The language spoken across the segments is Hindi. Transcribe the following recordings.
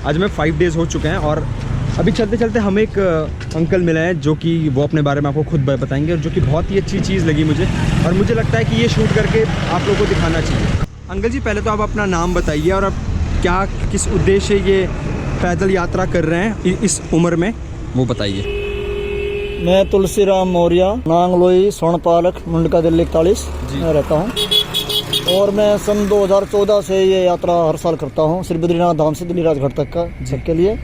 आज मैं 5 डेज़ हो चुके हैं और अभी चलते चलते हमें एक अंकल मिले हैं जो कि वो अपने बारे में आपको खुद बताएंगे और जो कि बहुत ही अच्छी चीज़ लगी मुझे और मुझे लगता है कि ये शूट करके आप लोगों को दिखाना चाहिए। अंकल जी, पहले तो आप अपना नाम बताइए और अब क्या किस उद्देश्य ये पैदल यात्रा कर रहे हैं इस उम्र में, वो बताइए। मैं तुलसीराम मौर्य, नांगलोई, स्वर्णपालक, मुंडका, दिल्ली 41 में रहता हूँ और मैं सन 2014 से ये यात्रा हर साल करता हूँ श्री बद्रीनाथ धाम से दिल्ली राजघाट तक का सबके लिए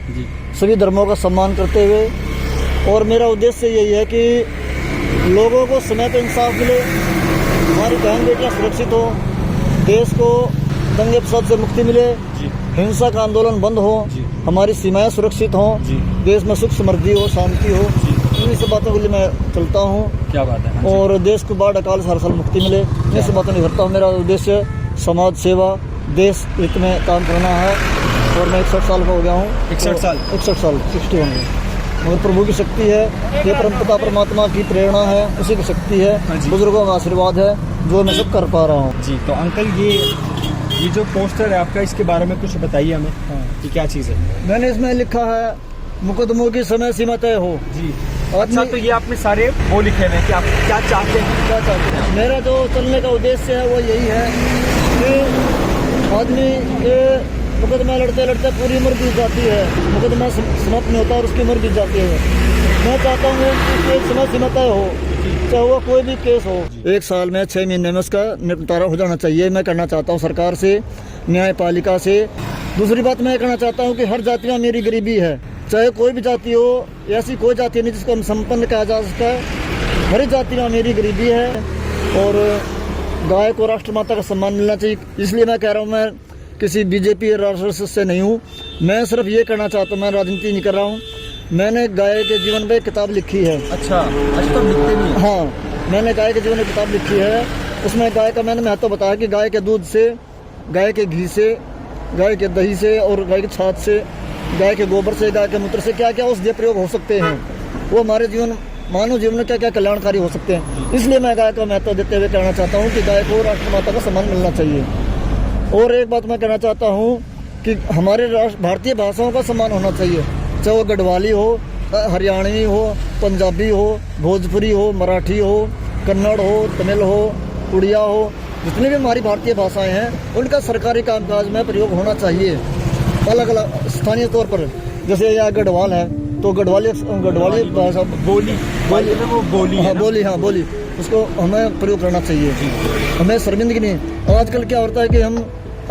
सभी धर्मों का सम्मान करते हुए। और मेरा उद्देश्य यही है कि लोगों को समय पर इंसाफ मिले, हमारी बहन बेटियाँ सुरक्षित हो, देश को दंगे फसाद से मुक्ति मिले, हिंसा का आंदोलन बंद हो, हमारी सीमाएं सुरक्षित हों, देश में सुख समृद्धि हो, शांति हो, इन्हीं सब बातों के लिए मैं चलता हूँ। क्या बात है। और देश को बाढ़ अकाल से हर साल मुक्ति मिले, इन्हीं सब बातों नहीं करता हूँ। मेरा उद्देश्य समाज सेवा, देश हित में काम करना है और मैं 61 साल का हो गया हूँ। 61 साल 61 में। मगर प्रभु की शक्ति है, ये परमपिता परमात्मा की प्रेरणा है, उसी की शक्ति है, बुजुर्गों का आशीर्वाद है जो मैं सब कर पा रहा हूँ जी। तो अंकल ये जो पोस्टर है आपका, इसके बारे में कुछ बताइए हमें। कि क्या चीज़ है? मैंने इसमें लिखा है मुकदमों की समय सीमा तय हो जी। अच्छा, तो ये आपने सारे वो लिखे हुए हैं कि आप क्या चाहते हैं, क्या चाहते हैं? मेरा जो चलने का उद्देश्य है वो यही है कि आदमी के मुकदमा लड़ते लड़ते पूरी उम्र बीत जाती है, मुकदमा समाप्त नहीं होता और उसकी उम्र बीत जाती है। मैं चाहता हूँ कि एक समय सीमा तय हो, चाहे वो कोई भी केस हो, 1 साल में 6 महीने में उसका निपटारा हो जाना चाहिए। मैं करना चाहता हूँ सरकार से, न्यायपालिका से। दूसरी बात मैं कहना चाहता हूँ कि हर जाति में मेरी गरीबी है, चाहे कोई भी जाति हो, ऐसी कोई जाति नहीं जिसको हम संपन्न कहा जा सकता है। हर जाति में मेरी गरीबी है और गाय को राष्ट्रमाता का सम्मान मिलना चाहिए। इसलिए मैं कह रहा हूँ, मैं किसी बीजेपी राष्ट्र से नहीं हूँ, मैं सिर्फ ये कहना चाहता हूँ, मैं राजनीति नहीं कर रहा हूँ। मैंने गाय के जीवन पे एक किताब लिखी है। अच्छा, तो लिखते नहीं? हाँ, मैंने गाय के जीवन में किताब लिखी है। उसमें गाय का मैंने महत्व बताया कि गाय के दूध से, गाय के घी से, गाय के दही से और गाय की छाछ से, गाय के गोबर से, गाय के मूत्र से क्या क्या औषधीय प्रयोग हो सकते हैं, वो हमारे जीवन, मानव जीवन में क्या क्या कल्याणकारी हो सकते हैं। इसलिए मैं गाय का महत्व देते हुए कहना चाहता हूँ कि गाय को राष्ट्रमाता का सम्मान मिलना चाहिए। और एक बात मैं कहना चाहता हूँ कि हमारे भारतीय भाषाओं का सम्मान होना चाहिए, चाहे वो गढ़वाली हो, हरियाणवी हो, पंजाबी हो, भोजपुरी हो, मराठी हो, कन्नड़ हो, तमिल हो, उड़िया हो, जितनी भी हमारी भारतीय भाषाएं हैं उनका सरकारी कामकाज में प्रयोग होना चाहिए। अलग अलग स्थानीय तौर पर, जैसे यहाँ गढ़वाल है तो गढ़वाली भाषा बोली उसको हमें प्रयोग करना चाहिए। हमें शर्मिंदगी नहीं। आजकल क्या होता है कि हम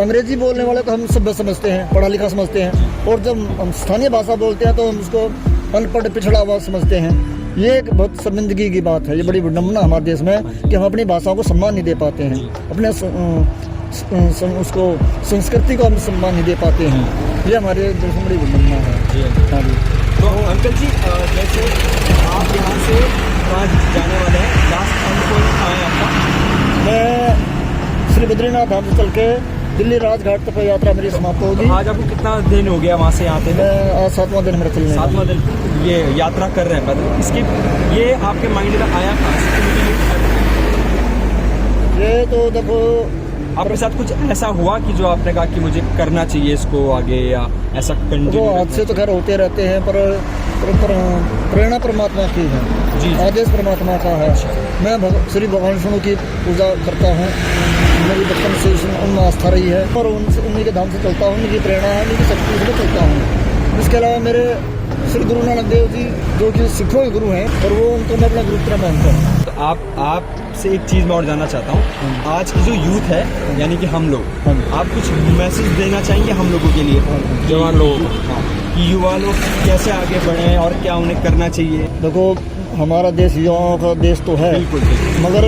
अंग्रेजी बोलने वाले को हम सभ्य समझते हैं, पढ़ा लिखा समझते हैं, और जब हम स्थानीय भाषा बोलते हैं तो हम उसको अनपढ़ पिछड़ा हुआ समझते हैं। ये एक बहुत शर्मिंदगी की बात है, ये बड़ी विडम्बना हमारे देश में कि हम अपनी भाषाओं को सम्मान नहीं दे पाते हैं, अपने उसको संस्कृति को हम सम्मान नहीं दे पाते हैं। ये हमारे देश में बड़ी विडम्बना है। तो अंकल जी, जैसे आप यहाँ से कहाँ जाने वाले हैं, लास्ट पॉइंट कहाँ है आपका? मैं श्री बद्रीनाथ धाम से चल के दिल्ली राजघाट तक यात्रा मेरी समाप्त होगी। आज आपको कितना दिन हो गया वहाँ से आते हैं? मैं आज 7वां दिन मेरा चलने। 7वां दिन ये यात्रा कर रहे हैं पैदल। इसकी ये आपके माइंड में आया कहाँ से? ये तो देखो, आपके साथ कुछ ऐसा हुआ कि जो आपने कहा कि मुझे करना चाहिए इसको आगे, या ऐसा कंटिन्यू? हादसे तो खैर होते रहते हैं, पर प्रेरणा परमात्मा की है जी, आदेश परमात्मा का है। मैं श्री भगवान विष्णु की पूजा करता हूँ, मेरी बचपन से उनमें आस्था रही है और उन्हीं के धाम से चलता हूँ, उनकी प्रेरणा है, उनकी शक्ति से चलता हूँ। इसके अलावा मेरे श्री गुरु नानक देव जी जो कि सिखों के गुरु हैं और वो उनको मैं अपना गुरु तरह मानता हूँ। तो आपसे एक चीज़ मैं और जानना चाहता हूँ, आज की जो यूथ है यानी कि हम लोग, आप कुछ मैसेज देना चाहेंगे हम लोगों के लिए, जवान लोगों को, कि युवा लोग कैसे आगे बढ़ें और क्या उन्हें करना चाहिए? देखो, हमारा देश युवाओं का देश तो है, मगर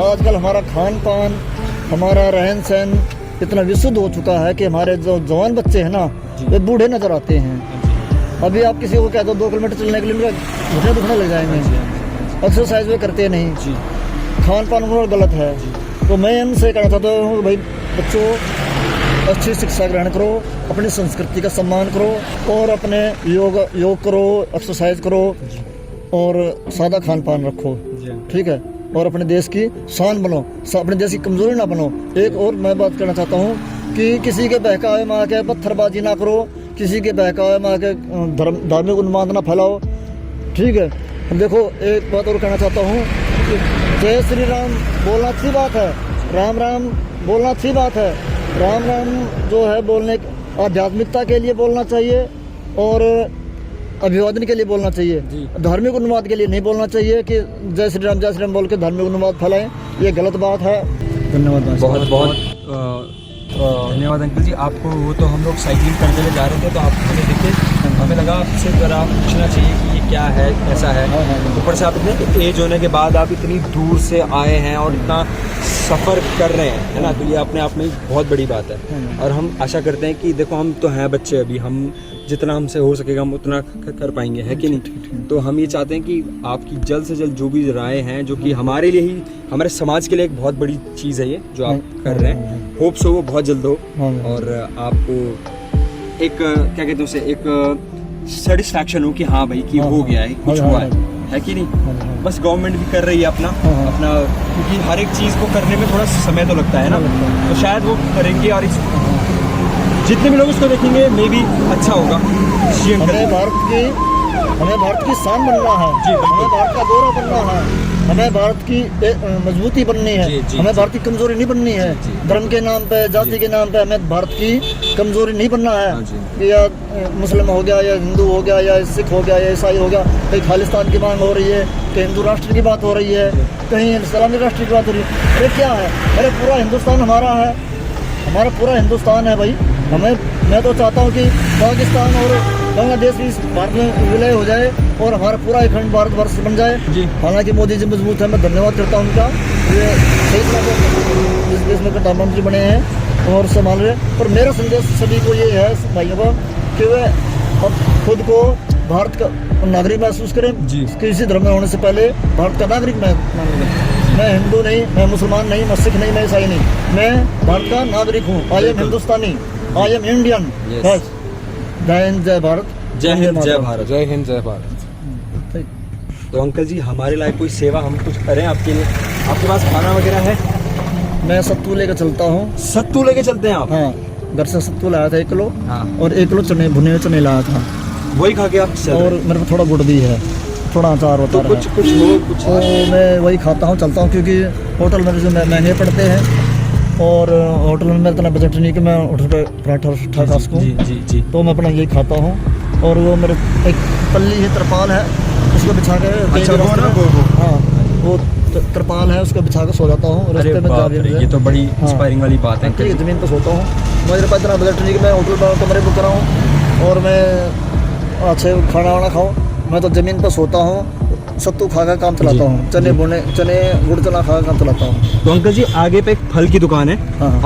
आजकल हमारा खान पान, हमारा रहन सहन इतना विशुद्ध हो चुका है कि हमारे जो जवान बच्चे हैं ना, वे बूढ़े नजर आते हैं। अभी आप किसी को कह दो 2 किलोमीटर चलने के लिए मेरा घुटने दुखने लग जाएंगे। एक्सरसाइज वे करते नहीं, खान पान उनका गलत है। तो मैं इनसे कहना चाहता हूँ, भाई बच्चों, अच्छी शिक्षा ग्रहण करो, अपनी संस्कृति का सम्मान करो और अपने योग करो, एक्सरसाइज करो और सादा खान पान रखो, ठीक है, और अपने देश की शान बनो, अपने देश की कमजोरी ना बनो। एक और मैं बात करना चाहता हूँ कि किसी के बहकावे में आके पत्थरबाजी ना करो, किसी के बहकावे में आके धार्मिक उन्माद ना फैलाओ, ठीक है। देखो एक बात और कहना चाहता हूँ कि जय श्री राम बोलना अच्छी बात है, राम राम बोलना अच्छी बात है। राम राम जो है बोलने आध्यात्मिकता के लिए बोलना चाहिए और अभिवादन के लिए बोलना चाहिए, धार्मिक उन्माद के लिए नहीं बोलना चाहिए कि जय श्री राम बोल के धार्मिक उन्माद फैलाएं, ये गलत बात है। धन्यवाद। बहुत बहुत धन्यवाद अंकल जी। आपको वो तो हम लोग साइकिलिंग करते हुए जा रहे थे तो आप हमें दिखे, हमें लगा आपसे ज़रा पूछना चाहिए कि ये क्या है, कैसा है। ऊपर से आप इतने एज होने के बाद आप इतनी दूर से आए हैं और इतना सफ़र कर रहे हैं, है ना, तो ये अपने आप में एक बहुत बड़ी बात है। और हम आशा करते हैं कि देखो हम तो हैं बच्चे अभी, हम जितना हमसे हो सकेगा हम उतना कर पाएंगे, है कि नहीं। तो हम ये चाहते हैं कि आपकी जल्द से जल्द जो भी राय हैं, जो कि हमारे लिए ही, हमारे समाज के लिए एक बहुत बड़ी चीज़ है ये जो आप कर रहे हैं, होप्स हो वो बहुत जल्द हो और आपको एक क्या कहते हैं उसे, एक सेटिस्फैक्शन हो कि हाँ भाई कि हो गया है, कुछ हुआ है कि नहीं। बस गवर्नमेंट भी कर रही है अपना, क्योंकि हर एक चीज़ को करने में थोड़ा समय तो लगता है ना, तो शायद वो करेंगे और जितने भी लोग इसको देखेंगे मे भी अच्छा होगा। हमें भारत की शान बनना है, हमें भारत का गौरव बनना है, हमें भारत की मजबूती बननी है, हमें भारत की कमजोरी नहीं बननी है। धर्म के नाम पे, जाति के नाम पे हमें भारत की कमजोरी नहीं बनना है। या मुस्लिम हो गया, या हिंदू हो गया, या सिख हो गया, या ईसाई हो गया, कहीं खालिस्तान की मांग हो रही है, कहीं हिंदू राष्ट्र की बात हो रही है, कहीं इस्लामी राष्ट्र की बात हो रही है। अरे क्या है, अरे पूरा हिंदुस्तान हमारा है, हमारा पूरा हिंदुस्तान है भाई। मैं तो चाहता हूँ कि पाकिस्तान और बांग्लादेश भी भारत में विलय हो जाए और हमारा पूरा अखंड भारतवर्ष बन जाए। हालांकि मोदी जी मजबूत है, मैं धन्यवाद करता हूँ उनका, ये सही तरह से इस देश में प्रधानमंत्री बने हैं और संभाल रहे। और मेरा संदेश सभी को ये है भाइयों का कि वे अब खुद को भारत का नागरिक महसूस करें, किसी धर्म में होने से पहले भारत का नागरिक मान लें। मैं हिंदू नहीं, मैं मुसलमान नहीं, मैं सिख नहीं, मैं ईसाई नहीं, मैं भारत का नागरिक हूँ। I am Hindustani, I am Indian. जय हिंद, जय भारत। जय हिंद, जय भारत। जय हिंद, जय भारत। तो अंकल जी हमारे लायक कोई सेवा हम कुछ करें आपके लिए? आपके पास खाना वगैरह है? मैं सत्तू लेकर चलता हूँ। सत्तू लेके चलते हैं आप? हाँ, घर से सत्तू लाया था 1 किलो और 1 किलो चने, भुने हुए चने लाया था, वही खा के आप और मेरे को थोड़ा गुड़ भी है, थोड़ा अचार होता है, कुछ तो मैं वही खाता हूँ, चलता हूँ। क्योंकि होटल में जो महंगे पड़ते हैं और होटल में मेरा इतना बजट नहीं कि मैं होटल पे पराठा खा सकूँ, तो मैं अपना यही खाता हूँ। और वो मेरे एक पल्ली है, तरपाल है, उसको बिछा के, हाँ वो तरपाल है, उसको बिछा के सो जाता हूँ रास्ते में। ये तो बड़ी इंस्पायरिंग वाली बात है। ज़मीन पर सोता हूँ, मेरे पास इतना बजट नहीं कि मैं होटल पर कमरे बुक कराऊँ और मैं अच्छे खाना वाना खाऊँ। मैं तो ज़मीन पर सोता हूँ, सत्तू खा कर काम चलाता हूँ, चने गुड़ चना खा कर काम चलाता हूँ। तो अंकल जी आगे पे एक फल की दुकान है,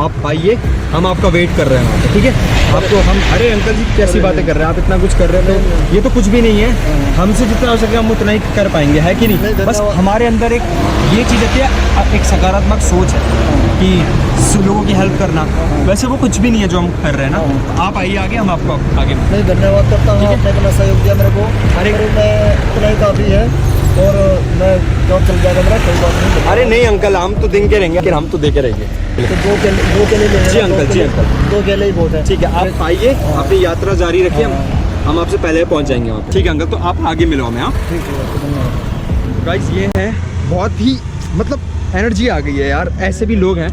आप आइए, हम आपका वेट कर रहे हैं वहाँ पे, ठीक है? आपको हम, अरे अंकल जी कैसी बातें कर रहे हैं आप, इतना कुछ कर रहे हैं तो ये तो कुछ भी नहीं है। हमसे जितना हो सके हम उतना ही कर पाएंगे, है कि नहीं? बस हमारे अंदर एक ये चीज़ आती है, एक सकारात्मक सोच है कि लोगों की हेल्प करना। वैसे वो कुछ भी नहीं है जो हम कर रहे हैं ना। आप आइए आगे, हम आपको आगे। नहीं, धन्यवाद करता हूँ, आपने इतना सहयोग दिया मेरे को। अरे मैं इतना ही काफ़ी है और मैं जॉब चल जाएगा मेरा, कोई बात नहीं। अरे नहीं अंकल, हम तो देंगे रहेंगे, लेकिन हम तो देके रहेंगे। तो दो केले ले जी अंकल, जी अंकल, 2 केले ही बहुत है। ठीक है, आप आइए, अपनी यात्रा जारी रखिए, हम आपसे पहले पहुंच जाएंगे वहाँ पे। ठीक है अंकल, तो आप आगे मिलो हमें। आप ठीक है, गाइस ये है, बहुत ही मतलब एनर्जी आ गई है यार, ऐसे भी लोग हैं।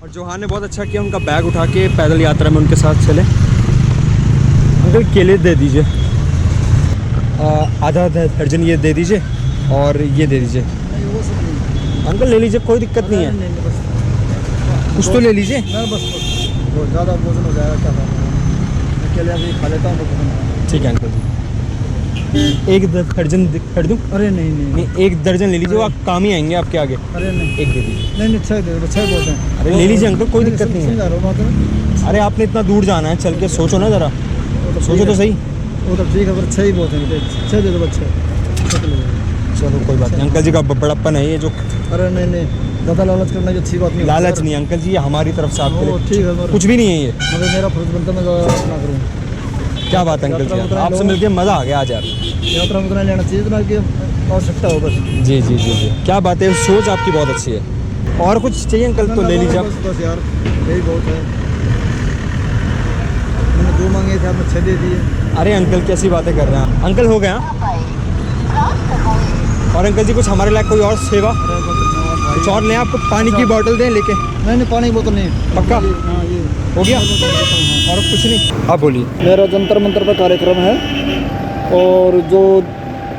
और जोहान ने बहुत अच्छा किया, उनका बैग उठा के पैदल यात्रा में उनके साथ चले। अंकल केले दे दीजिए, आधा दर्जन ये दे दीजिए और ये दे दीजिए। अंकल ले लीजिए, कोई दिक्कत नहीं है, कुछ तो ले लीजिए। बस बहुत ज़्यादा भोजन हो जाएगा, क्या अकेले अभी खा लेता हूँ। ठीक है अंकल जी, एक दर्जन कर दूँ? अरे नहीं, 1 दर्जन ले लीजिए, वो आप काम ही आएंगे आपके आगे। अरे नहीं, 1 दे दीजिए। नहीं 6 दे दो, 6 बहुत हैं। अरे ले लीजिए अंकल, कोई दिक्कत नहीं है। अरे आपने इतना दूर जाना है, चल के सोचो ना ज़रा, सोचो तो सही। वो तो ठीक है, पर 6 ही बहुत हैं, 6 दे दो बच्चे। चलो कोई बात नहीं, अंकल जी का बड़प्पन है ये जो। अरे नहीं, ज़्यादा लालच करना की अच्छी बात नहीं। लालच नहीं अंकल जी, ये हमारी तरफ से आपके लिए ठीक है, कुछ भी नहीं है ये। मगर मेरा फर्ज बनता मैं ज़्यादा ना करूँ। क्या बात है अंकल जी, आपसे मिलके मज़ा आ गया आज यार। यात्रा में उतना लेना चाहिए, इतना कि आवश्यकता हो बस। जी, क्या बात है, सोच आपकी बहुत अच्छी है। और कुछ चाहिए अंकल तो ले लीजिए आप। बस यार, यही बहुत है। मैंने जो मांगे देखा तो 6 दे दिए। अरे अंकल कैसी बातें कर रहे हैं अंकल, हो गया। और अंकल जी कुछ हमारे लायक कोई और सेवा कुछ और लें, आपको पानी की बोतल दें लेके? नहीं पानी की बोतल नहीं। पक्का? हाँ ये हो गया और कुछ नहीं? आप बोलिए। मेरा जंतर मंतर पर कार्यक्रम है, और जो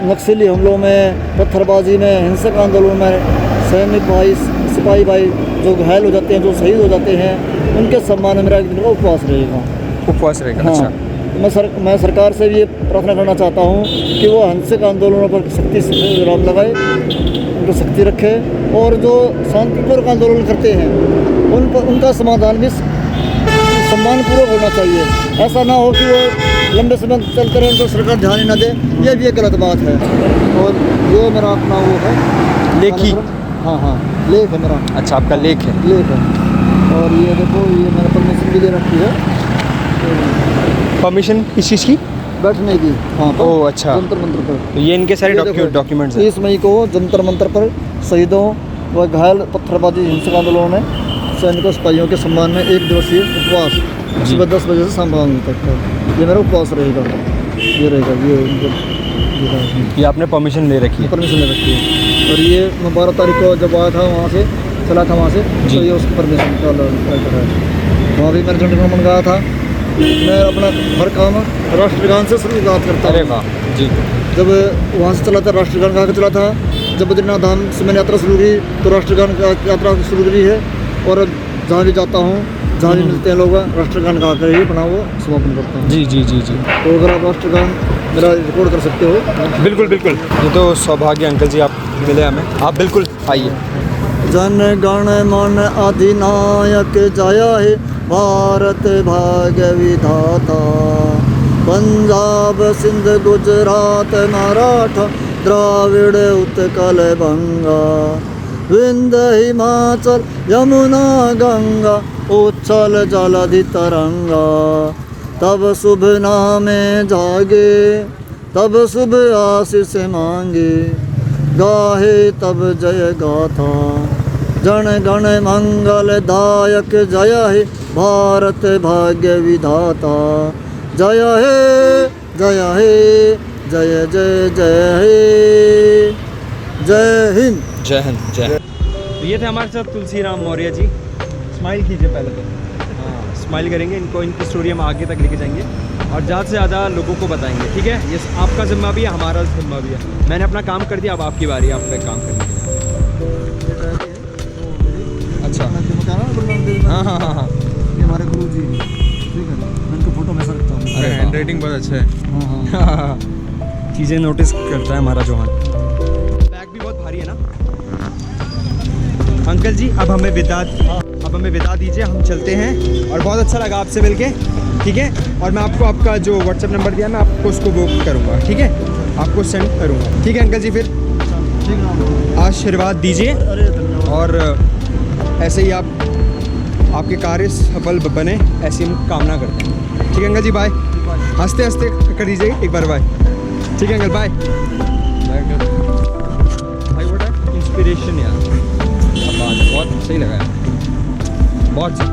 नक्सली हमलों में, पत्थरबाजी में, हिंसक आंदोलन में सैनिक भाई, सिपाही भाई जो घायल हो जाते हैं, जो शहीद हो जाते हैं, उनके सम्मान में मेरा एक दिन का उपवास रहेगा। उपवास रहेगा? हाँ। अच्छा। मैं सरकार से भी ये प्रार्थना करना चाहता हूँ कि वो हिंसक आंदोलनों पर सख्ती से विराम लगाए, उनको सख्ती रखे, और जो शांतिपूर्वक आंदोलन करते हैं उनका समाधान भी सम्मानपूर्वक होना चाहिए। ऐसा ना हो कि वो लंबे समय चलते रहे, उनको सरकार ध्यान ही ना दे, ये भी एक गलत बात है। और ये मेरा अपना वो है लेखी। हाँ लेख है मेरा। अच्छा, आपका लेख है? लेख है। और ये देखो, ये मैंने परमिशन भी दे रखी है। परमिशन किस चीज़ की? बैठने की। हाँ ओह अच्छा। जंतर मंतर पर। तो ये इनके सारे डॉक्यूमेंट्स हैं। 30 मई को जंतर मंतर पर शहीदों व घायल पत्थरबाजी हिंसक आंदोलनों में सैनिकों सिपाहियों के सम्मान में 1 दिवसीय उपवास सुबह 10 बजे से शाम 5 बजे तक ये मेरा उपवास रहेगा। ये रहेगा, ये आपने परमिशन ले रखी है? परमिशन ले रखी है। और ये मैं 12 तारीख को जब आया था वहाँ से, चला था वहाँ से, तो ये उसकी परमिशन का है। वहाँ भी मैंने जनगण मन गाया था। मैं अपना हर काम राष्ट्रगान से शुरुआत करता हूँ। अरे वाह जी। जब वहाँ से चला था राष्ट्रगान गा के चला था, जब बद्रीनाथ धाम से मैंने यात्रा शुरू की तो राष्ट्रगान का यात्रा शुरू करी है, और जहाँ भी जाता हूँ, जहाँ भी मिलते हैं लोग, राष्ट्रगान गा कर ही अपना वो समापन करता हूँ। जी जी जी जी। तो अगर आप राष्ट्रगान मेरा रिकॉर्ड कर सकते हो। बिल्कुल बिल्कुल। ये तो सौभाग्य अंकल जी, आप मिले हमें, आप बिल्कुल आइए। जन गण मन अधिनायक जय हे भारत भाग्य विधाता, पंजाब सिंध गुजरात मराठा द्राविड़ उत्कल बंगा, विंध्य हिमाचल यमुना गंगा उच्छल जलधि तरंगा, तब शुभ नामे जागे तब शुभ आशीष मांगे, गाहे तब जय गाथा जन गण मंगल दायक जय हे भारत भाग्य विधाता, जय हे जय हे जय जय जय हे, जय हिंद। जय हिंद। जय। तो ये थे हमारे साथ तुलसीराम मौर्य जी। स्माइल कीजिए पहले तो। हाँ, स्माइल करेंगे, इनकी स्टोरी हम आगे तक लेके जाएंगे और ज़्यादा से ज़्यादा लोगों को बताएंगे। ठीक है, ये आपका जिम्मा भी है, हमारा जिम्मा भी है। मैंने अपना काम कर दिया, अब आपकी बारी है आपका काम करने के लिए। अच्छा। हाँ हाँ हाँ हाँ। ये हमारे गुरु जी, ठीक है, मैं इनको फोटो में रखता हूँ। अरे हैंड राइटिंग बहुत अच्छा है। हाँ चीज़ें नोटिस करता है हमारा जोहान। बैग भी बहुत भारी है ना अंकल जी। अब हमें विदा दीजिए, हम चलते हैं। और बहुत अच्छा लगा आपसे मिलके, ठीक है। और मैं आपको आपका जो व्हाट्सएप नंबर दिया, मैं आपको उसको वो करूँगा, ठीक है, आपको सेंड करूँगा। ठीक है अंकल जी, फिर आशीर्वाद दीजिए और ऐसे ही आपके कार्य सफल बने, ऐसी हम कामना करते हैं। ठीक है अंकल जी, बाय। हंसते हंसते कर दीजिए एक बार बाय। ठीक है अंकल, बाय। भाई वो इंस्पिरेशन यार, बात बहुत सही लगा है, बहुत सही।